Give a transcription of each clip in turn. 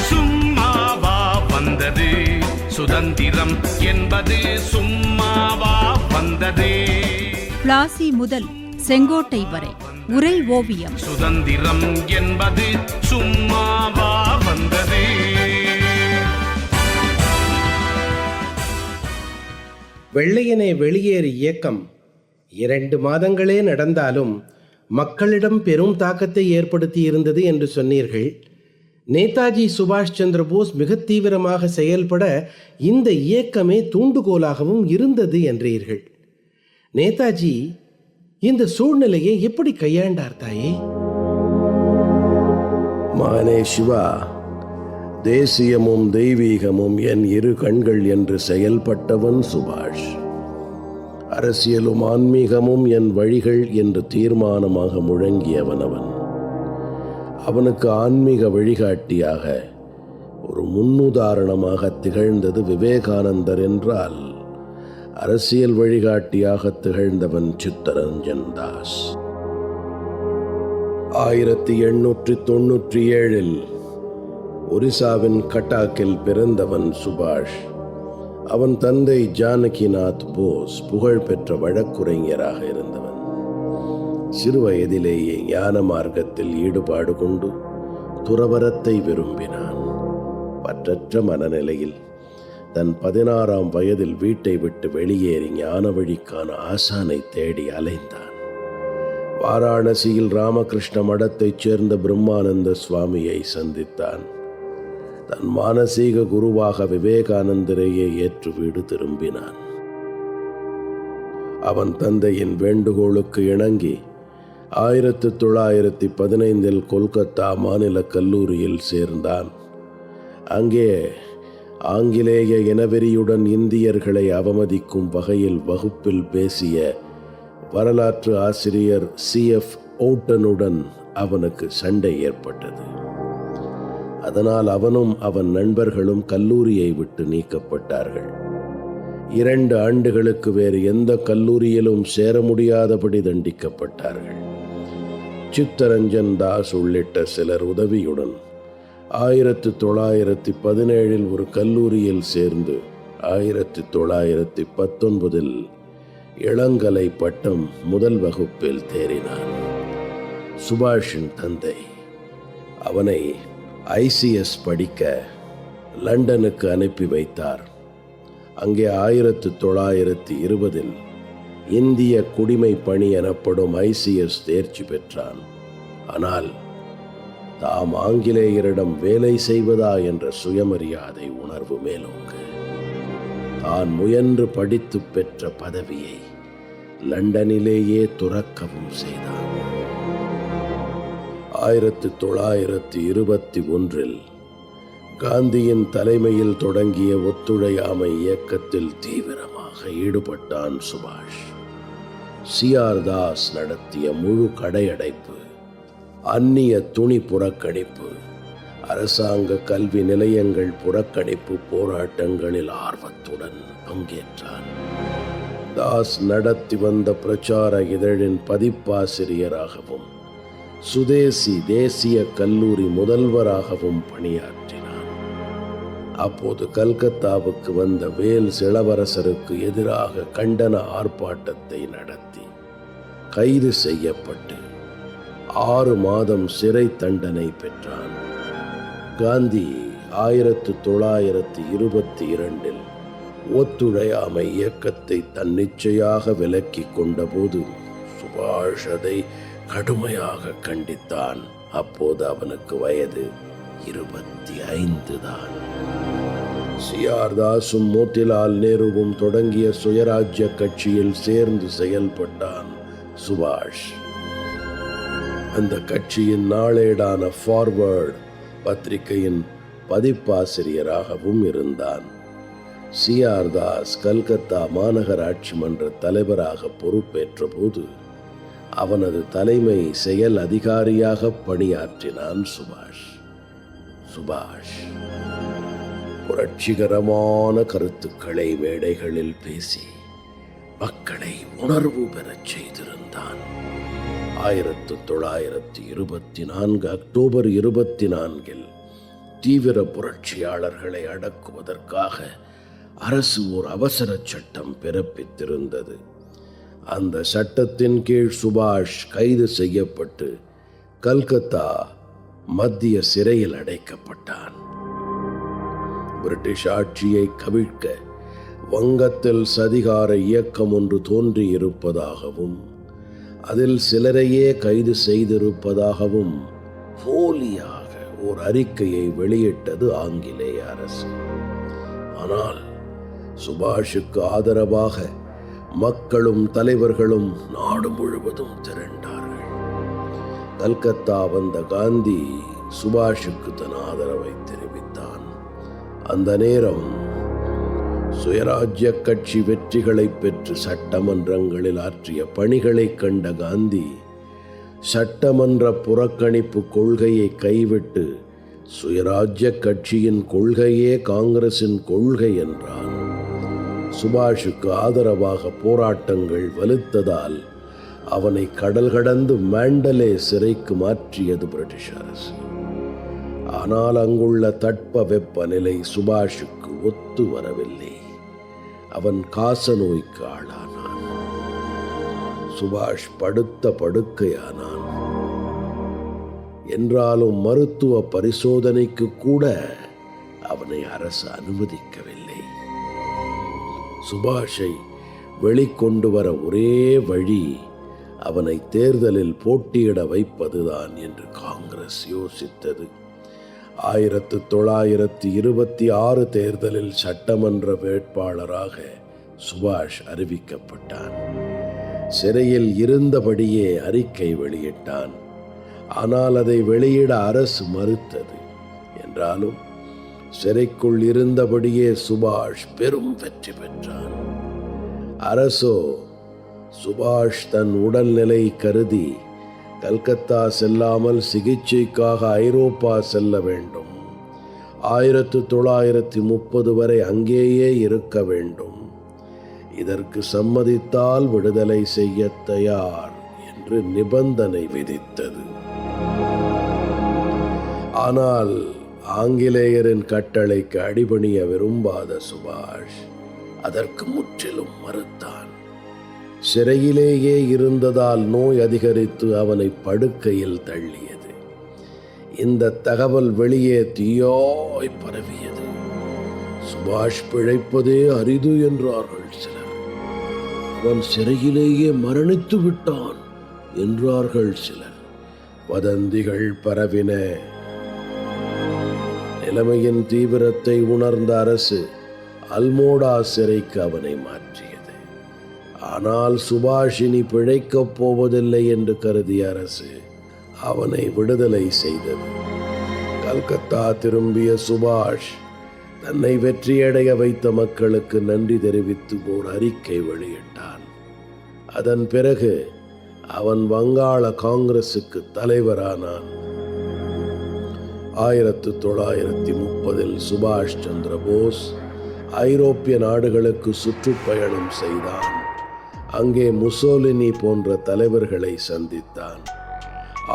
சும்மாவா வந்தது சுதந்திரம் என்பது, சும்மாவா வந்தது. பிளாசி முதல் செங்கோட்டை வரை உரை ஓவியம். சுதந்திரம் என்பது சும்மாவா வந்தது. வெள்ளையனே வெளியேறு இயக்கம் 2 மாதங்களே நடந்தாலும் மக்களிடம் பெரும் தாக்கத்தை ஏற்படுத்தி இருந்தது என்று சொன்னீர்கள். நேதாஜி சுபாஷ் சந்திர போஸ் மிக தீவிரமாக செயல்பட இந்த இயக்கமே தூண்டுகோலாகவும் இருந்தது என்றீர்கள். நேதாஜி இந்த சூழ்நிலையை எப்படி கையாண்டார் தாயே? மகனே சிவா, தேசியமும் தெய்வீகமும் என் 2 கண்கள் என்று செயல்பட்டவன் சுபாஷ். அரசியலும் ஆன்மீகமும் என் வழிகள் என்று தீர்மானமாக முழங்கியவன் அவன். அவனுக்கு ஆன்மீக வழிகாட்டியாக ஒரு முன்னுதாரணமாக திகழ்ந்தது விவேகானந்தர் என்றால், அரசியல் வழிகாட்டியாக திகழ்ந்தவன் சித்தரஞ்சன் தாஸ். 1897 ஒரிசாவின் கட்டாக்கில் பிறந்தவன் சுபாஷ். அவன் தந்தை ஜானகிநாத் போஸ் புகழ்பெற்ற வழக்குரைஞராக இருந்தவன். சிறு வயதிலேயே ஞான மார்க்கத்தில் ஈடுபாடு கொண்டு துறவரத்தை விரும்பினான். பற்றற்ற மனநிலையில் தன் 16ஆம் வயதில் வீட்டை விட்டு வெளியேறி ஞான வழிக்கான ஆசானை தேடி அலைந்தான். வாராணசியில் ராமகிருஷ்ண மடத்தைச் சேர்ந்த பிரம்மானந்த சுவாமியை சந்தித்தான். தன் மானசீக குருவாக விவேகானந்தரையே ஏற்று வீடு திரும்பினான். அவன் தந்தையின் வேண்டுகோளுக்கு இணங்கி 1915 கொல்கத்தா மாநில கல்லூரியில் சேர்ந்தான். அங்கே ஆங்கிலேய இனவெறியுடன் இந்தியர்களை அவமதிக்கும் வகையில் வகுப்பில் பேசிய வரலாற்று ஆசிரியர் CF ஓட்டனுடன் அவனுக்கு சண்டை ஏற்பட்டது. அதனால் அவனும் அவன் நண்பர்களும் கல்லூரியை விட்டு நீக்கப்பட்டார்கள். 2 ஆண்டுகளுக்கு வேறு எந்த கல்லூரியிலும் சேர முடியாதபடி தண்டிக்கப்பட்டார்கள். சித்தரஞ்சன் தாஸ் உள்ளிட்ட சிலர் உதவியுடன் 1917 ஒரு கல்லூரியில் சேர்ந்து 1919 இளங்கலை பட்டம் முதல் வகுப்பில் தேறினான். சுபாஷின் தந்தை அவனை ICS படிக்க லண்டனுக்கு அனுப்பி வைத்தார். அங்கே 1920 இந்திய குடிமை பணி எனப்படும் ICS தேர்ச்சி பெற்றான். ஆனால் தாம் ஆங்கிலேயரிடம் வேலை செய்வதா என்ற சுயமரியாதை உணர்வு மேலோங்கு. தான் முயன்று படித்து பெற்ற பதவியை லண்டனிலேயே துறக்கவும் செய்தான். 1921 காந்தியின் தலைமையில் தொடங்கிய ஒத்துழையாமை இயக்கத்தில் தீவிரமாக ஈடுபட்டான் சுபாஷ். CR தாஸ் நடத்திய முழு கடையடைப்பு, அந்நிய துணி புறக்கணிப்பு, அரசாங்க கல்வி நிலையங்கள் புறக்கணிப்பு போராட்டங்களில் ஆர்வத்துடன் பங்கேற்றான். தாஸ் நடத்தி வந்த பிரச்சார இதழின் பதிப்பாசிரியராகவும் சுதேசி தேசிய கல்லூரி முதல்வராகவும் பணியாற்றினார். அப்போது கல்கத்தாவுக்கு வந்த வேல்ஸ் இளவரசருக்கு எதிராக கண்டன ஆர்ப்பாட்டத்தை நடத்தி கைது செய்யப்பட்டு 6 மாதம் சிறை தண்டனை பெற்றான். காந்தி 1922 ஒத்துழையாமை இயக்கத்தை தன்னிச்சையாக விலக்கிக் கொண்டபோது சுபாஷ் அதை கடுமையாக கண்டித்தான். அப்போது அவனுக்கு வயது 25 தான். CR தாஸும் மோத்திலால் நேருவும் தொடங்கிய சுயராஜ்ய கட்சியில் சேர்ந்து செயல்பட்டான் சுபாஷ். அந்த கட்சியின் நாளேடான ஃபார்வர்ட் பத்திரிகையின் பதிப்பாசிரியராகவும் இருந்தான். CR தாஸ் கல்கத்தா மாநகராட்சி மன்ற தலைவராக பொறுப்பேற்ற போது அவனது தலைமை செயல் அதிகாரியாக பணியாற்றினான் சுபாஷ். புரட்சிகரமான கருத்துக்களை மேடைகளில் பேசி மக்களை உணர்வு பெறச் செய்திருந்தான். 1924 அக்டோபர் 24 தீவிர புரட்சியாளர்களை அடக்குவதற்காக அரசு ஒரு அவசர சட்டம் பிறப்பித்திருந்தது. அந்த சட்டத்தின் கீழ் சுபாஷ் கைது செய்யப்பட்டு கல்கத்தா மத்திய சிறையில் அடைக்கப்பட்டான். பிரிட்டிஷ் ஆட்சியை கவிழ்க்க வங்கத்தில் சதிகார இயக்கம் ஒன்று தோன்றியிருப்பதாகவும் அதில் சிலரையே கைது செய்திருப்பதாகவும் போலியாக ஒரு அறிக்கையை வெளியிட்டது ஆங்கிலேய அரசு. ஆனால் சுபாஷுக்கு ஆதரவாக மக்களும் தலைவர்களும் நாடு முழுவதும் திரண்டார்கள். கல்கத்தா வந்த காந்தி சுபாஷுக்கு தன் ஆதரவை தெரிவித்தான். அந்த நேரம் சுயராஜ்ய கட்சி வெற்றிகளை பெற்று சட்டமன்றங்களில் ஆற்றிய பணிகளை கண்ட காந்தி சட்டமன்ற புறக்கணிப்பு கொள்கையை கைவிட்டு சுயராஜ்ய கட்சியின் கொள்கையே காங்கிரசின் கொள்கை என்றான். சுபாஷுக்கு ஆதரவாக போராட்டங்கள் வலுத்ததால் அவனை கடல் கடந்து மாண்டலே சிறைக்கு மாற்றியது பிரிட்டிஷ் அரசு. ஆனால் அங்குள்ள தட்ப வெப்ப நிலை சுபாஷுக்கு ஒத்து வரவில்லை. அவன் காச நோய்க்கு ஆளானான். சுபாஷ் படுத்த படுக்கையானான். என்றாலும் மருத்துவ பரிசோதனைக்கு கூட அவனை அரசு அனுமதிக்கவில்லை. சுபாஷை வெளிக்கொண்டு வர ஒரே வழி அவனை தேர்தலில் போட்டியிட வைப்பதுதான் என்று காங்கிரஸ் யோசித்தது. 1926 தேர்தலில் சட்டமன்ற வேட்பாளராக சுபாஷ் அறிவிக்கப்பட்டான். சிறையில் இருந்தபடியே அறிக்கை வெளியிட்டான். ஆனால் அதை வெளியிட அரசு மறுத்தது. என்றாலும் சிறைக்குள் இருந்தபடியே சுபாஷ் பெரும் வெற்றி பெற்றான். அரசோ சுபாஷ் தன் உடல்நிலை கருதி கல்கத்தா செல்லாமல் சிகிச்சைக்காக ஐரோப்பா செல்ல வேண்டும், 1930 வரை அங்கேயே இருக்க வேண்டும், இதற்கு சம்மதித்தால் விடுதலை செய்ய தயார் என்று நிபந்தனை விதித்தது. ஆனால் ஆங்கிலேயரின் கட்டளைக்கு அடிபணிய விரும்பாத சுபாஷ் அதற்கு முற்றிலும் மறுத்தான். சிறையிலேயே இருந்ததால் நோய் அதிகரித்து அவனை படுக்கையில் தள்ளியது. இந்த தகவல் வெளியே தீயாய் பரவியது. சுபாஷ் பிழைப்பதே அரிது என்றார்கள் சிலர். அவன் சிறையிலேயே மரணித்து விட்டான் என்றார்கள் சிலர். வதந்திகள் பரவின. நிலைமையின் தீவிரத்தை உணர்ந்த அரசு அல்மோடா சிறைக்கு அவனை மாற்றியது. ஆனால் சுபாஷினி பிழைக்கப் போவதில்லை என்று கருதிய அரசு அவனை விடுதலை செய்தது. கல்கத்தா திரும்பிய சுபாஷ் தன்னை வெற்றியடைய வைத்த மக்களுக்கு நன்றி தெரிவித்து ஓர் அறிக்கை வெளியிட்டான். அதன் பிறகு அவன் வங்காள காங்கிரசுக்கு தலைவரானான். 1930 சுபாஷ் சந்திர போஸ் ஐரோப்பிய நாடுகளுக்கு சுற்றுப்பயணம் செய்தான். அங்கே முசோலினி போன்ற தலைவர்களை சந்தித்தான்.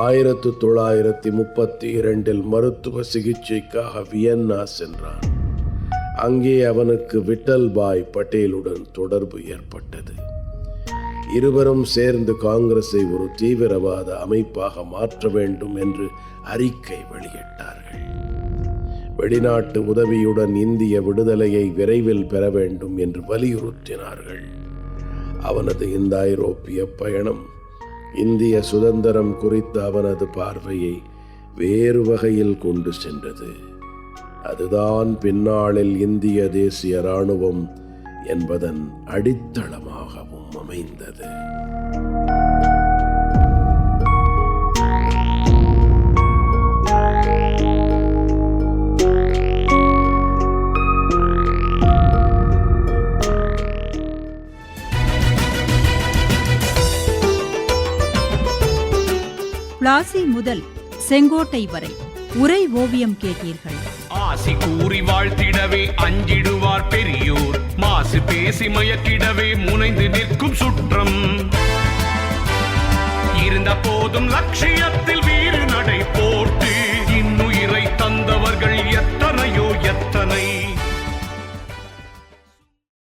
1932 மருத்துவ சிகிச்சைக்காக வியன்னா சென்றான். அங்கே அவனுக்கு விட்டல்பாய் பட்டேலுடன் தொடர்பு ஏற்பட்டது. இருவரும் சேர்ந்து காங்கிரஸை ஒரு தீவிரவாத அமைப்பாக மாற்ற வேண்டும் என்று அறிக்கை வெளியிட்டார்கள். வெளிநாட்டு உதவியுடன் இந்திய விடுதலையை விரைவில் பெற வேண்டும் என்று வலியுறுத்தினார்கள். அவனது இந்த ஐரோப்பிய பயணம் இந்திய சுதந்திரம் குறித்த அவனது பார்வையை வேறு வகையில் கொண்டு சென்றது. அதுதான் பின்னாளில் இந்திய தேசிய இராணுவம் என்பதன் அடித்தளமாகவும் அமைந்தது. பிளாசி முதல் செங்கோட்டை வரை உரை ஓவியம் கேட்டீர்கள். ஆசி கூறி வாழ்த்திடவே அஞ்சிடுவார் பெரியோர், மாசு பேசி மயக்கிடவே முனைந்து நிற்கும் சுற்றம். இருந்த போதும் லட்சியத்தில் வீறு நடை